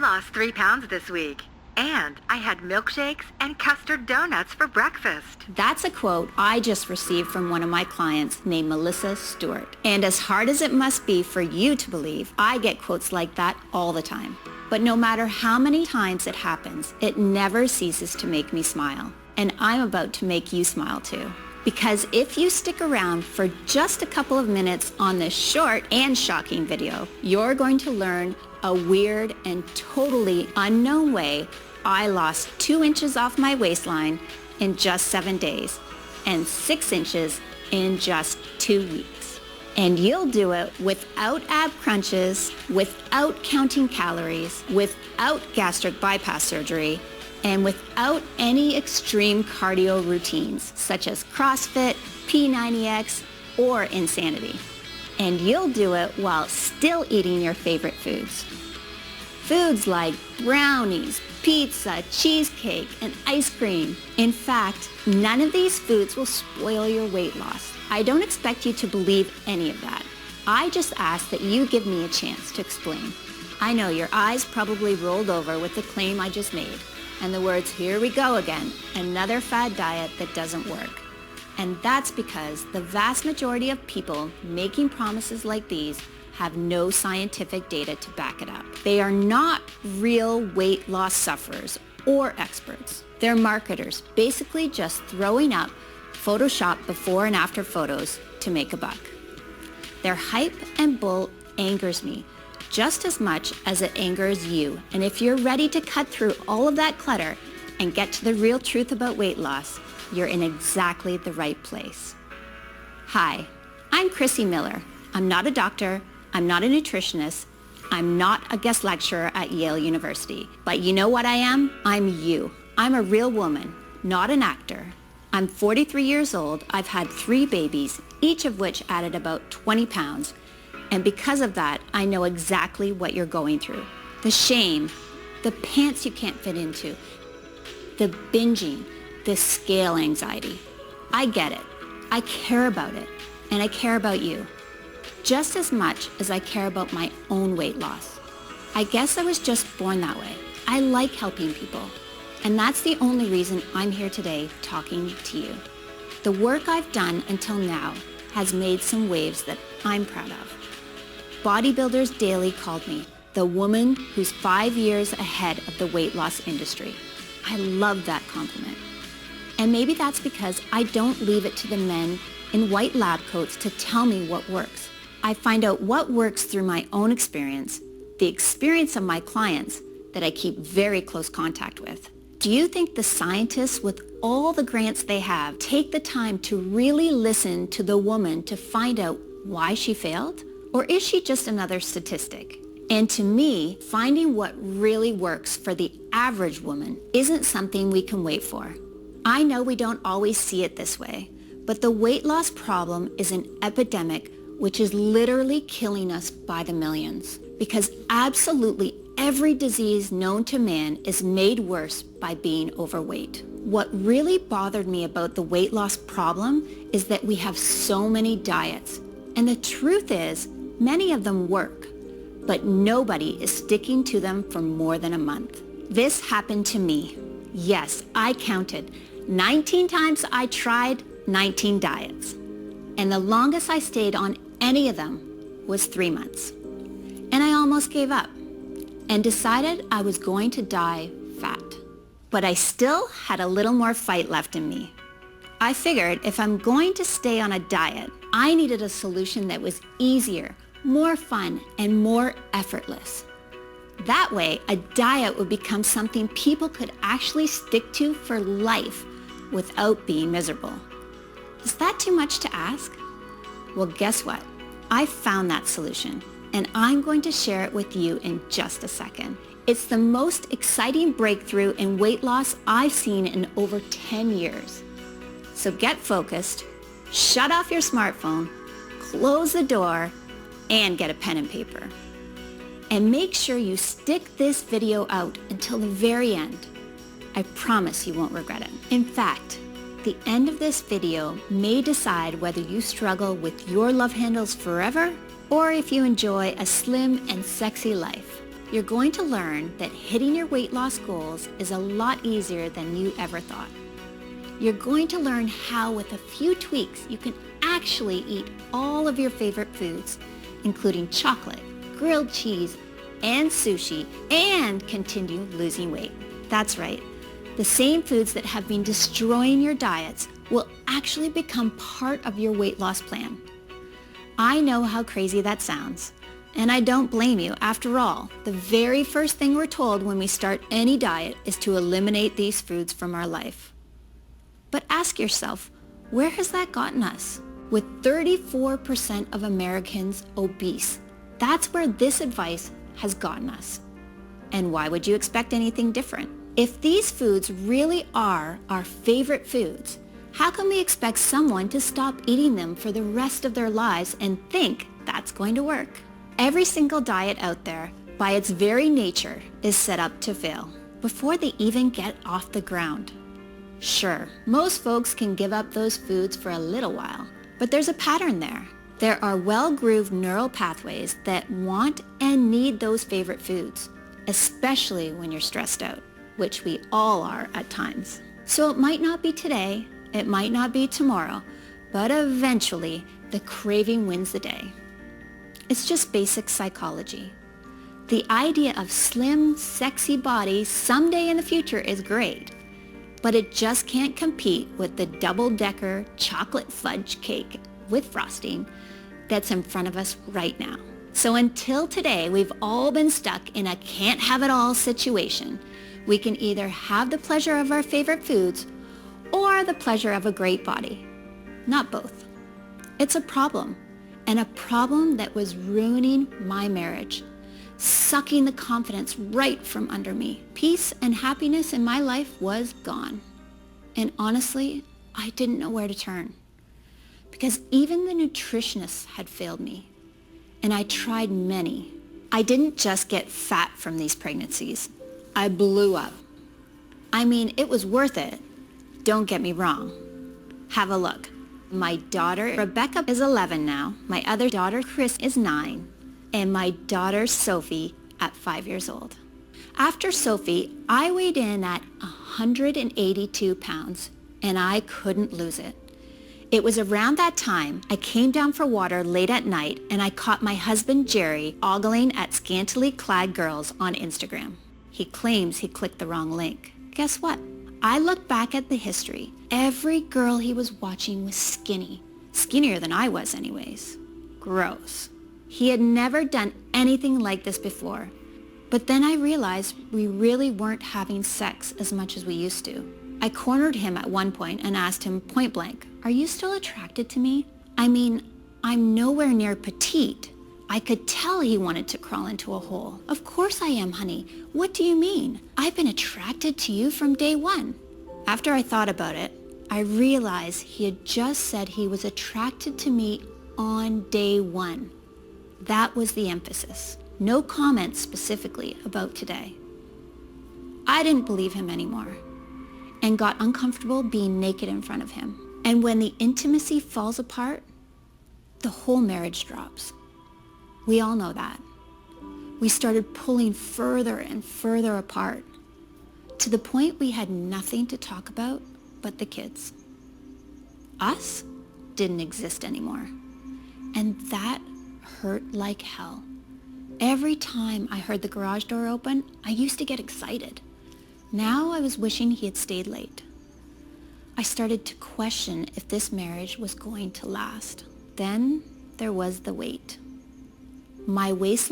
lost 3 pounds this week. And I had milkshakes and custard donuts for breakfast. That's a quote I just received from one of my clients named Melissa Stewart. And as hard as it must be for you to believe, I get quotes like that all the time. But no matter how many times it happens, it never ceases to make me smile. And I'm about to make you smile too. Because if you stick around for just a couple of minutes on this short and shocking video, you're going to learn a weird and totally unknown way I lost 2 inches off my waistline in just 7 days and 6 inches in just 2 weeks. And you'll do it without ab crunches, without counting calories, without gastric bypass surgery, and without any extreme cardio routines such as CrossFit, P90X, or Insanity. And you'll do it while still eating your favorite foods. Foods like brownies, pizza, cheesecake, and ice cream. In fact, none of these foods will spoil your weight loss. I don't expect you to believe any of that. I just ask that you give me a chance to explain. I know your eyes probably rolled over with the claim I just made, and the words, "Here we go again, another fad diet that doesn't work." And that's because the vast majority of people making promises like these have no scientific data to back it up. They are not real weight loss sufferers or experts. They're marketers, basically just throwing up Photoshop before and after photos to make a buck. Their hype and bull angers me just as much as it angers you. And if you're ready to cut through all of that clutter and get to the real truth about weight loss, you're in exactly the right place. Hi, I'm Chrissy Miller. I'm not a doctor. I'm not a nutritionist. I'm not a guest lecturer at Yale University. But you know what I am? I'm you. I'm a real woman, not an actor. I'm 43 years old. I've had 3 babies, each of which added about 20 pounds. And because of that, I know exactly what you're going through. The shame, the pants you can't fit into, the binging, the scale anxiety. I get it. I care about it. And I care about you. Just as much as I care about my own weight loss. I guess I was just born that way. I like helping people. And that's the only reason I'm here today talking to you. The work I've done until now has made some waves that I'm proud of. Bodybuilders Daily called me the woman who's 5 years ahead of the weight loss industry. I love that compliment. And maybe that's because I don't leave it to the men in white lab coats to tell me what works. I find out what works through my own experience, the experience of my clients that I keep very close contact with. Do you think the scientists with all the grants they have take the time to really listen to the woman to find out why she failed? Or is she just another statistic? And to me, finding what really works for the average woman isn't something we can wait for. I know we don't always see it this way, but the weight loss problem is an epidemic which is literally killing us by the millions. Because absolutely every disease known to man is made worse by being overweight. What really bothered me about the weight loss problem is that we have so many diets. And the truth is, many of them work, but nobody is sticking to them for more than a month. This happened to me. Yes, I counted. 19 times I tried 19 diets. And the longest I stayed on any of them was 3 months. And I almost gave up and decided I was going to die fat. But I still had a little more fight left in me. I figured if I'm going to stay on a diet, I needed a solution that was easier, more fun, and more effortless. That way, a diet would become something people could actually stick to for life without being miserable. Is that too much to ask? Well, guess what? I found that solution, and I'm going to share it with you in just a second. It's the most exciting breakthrough in weight loss I've seen in over 10 years. So get focused, shut off your smartphone, close the door, and get a pen and paper. And make sure you stick this video out until the very end. I promise you won't regret it. In fact, the end of this video may decide whether you struggle with your love handles forever or if you enjoy a slim and sexy life. you're going to learn that hitting your weight loss goals is a lot easier than you ever thought. You're going to learn how with a few tweaks you can actually eat all of your favorite foods, including chocolate, grilled cheese, and sushi, and continue losing weight. That's right. The same foods that have been destroying your diets will actually become part of your weight loss plan. I know how crazy that sounds, and I don't blame you. After all, the very first thing we're told when we start any diet is to eliminate these foods from our life. But ask yourself, where has that gotten us? With 34% of Americans obese, that's where this advice has gotten us. And why would you expect anything different? If these foods really are our favorite foods, how can we expect someone to stop eating them for the rest of their lives and think that's going to work? Every single diet out there, by its very nature, is set up to fail before they even get off the ground. Sure, most folks can give up those foods for a little while, but there's a pattern there. There are well-grooved neural pathways that want and need those favorite foods, especially when you're stressed out, which we all are at times. So it might not be today, it might not be tomorrow, but eventually the craving wins the day. It's just basic psychology. The idea of slim, sexy bodies someday in the future is great, but it just can't compete with the double-decker chocolate fudge cake with frosting that's in front of us right now. So until today, we've all been stuck in a can't-have-it-all situation. We can either have the pleasure of our favorite foods or the pleasure of a great body. Not both. It's a problem, and a problem that was ruining my marriage, sucking the confidence right from under me. Peace and happiness in my life was gone. And honestly, I didn't know where to turn, because even the nutritionists had failed me, and I tried many. I didn't just get fat from these pregnancies. I blew up. I mean, it was worth it. Don't get me wrong. Have a look. My daughter, Rebecca, is 11 now. My other daughter, Chris, is 9. And my daughter, Sophie, at 5 years old. After Sophie, I weighed in at 182 pounds, and I couldn't lose it. It was around that time I came down for water late at night, and I caught my husband, Jerry, ogling at scantily clad girls on Instagram. He claims he clicked the wrong link. Guess what? I looked back at the history. Every girl he was watching was skinny. Skinnier than I was anyways. Gross. He had never done anything like this before. But then I realized we really weren't having sex as much as we used to. I cornered him at one point and asked him point blank, "Are you still attracted to me? I mean, I'm nowhere near petite." I could tell he wanted to crawl into a hole. "Of course I am, honey. What do you mean? I've been attracted to you from day one." After I thought about it, I realized he had just said he was attracted to me on day one. That was the emphasis. No comments specifically about today. I didn't believe him anymore and got uncomfortable being naked in front of him. And when the intimacy falls apart, the whole marriage drops. We all know that. We started pulling further and further apart to the point we had nothing to talk about but the kids. Us didn't exist anymore. And that hurt like hell. Every time I heard the garage door open, I used to get excited. Now I was wishing he had stayed late. I started to question if this marriage was going to last. Then there was the wait. My waistline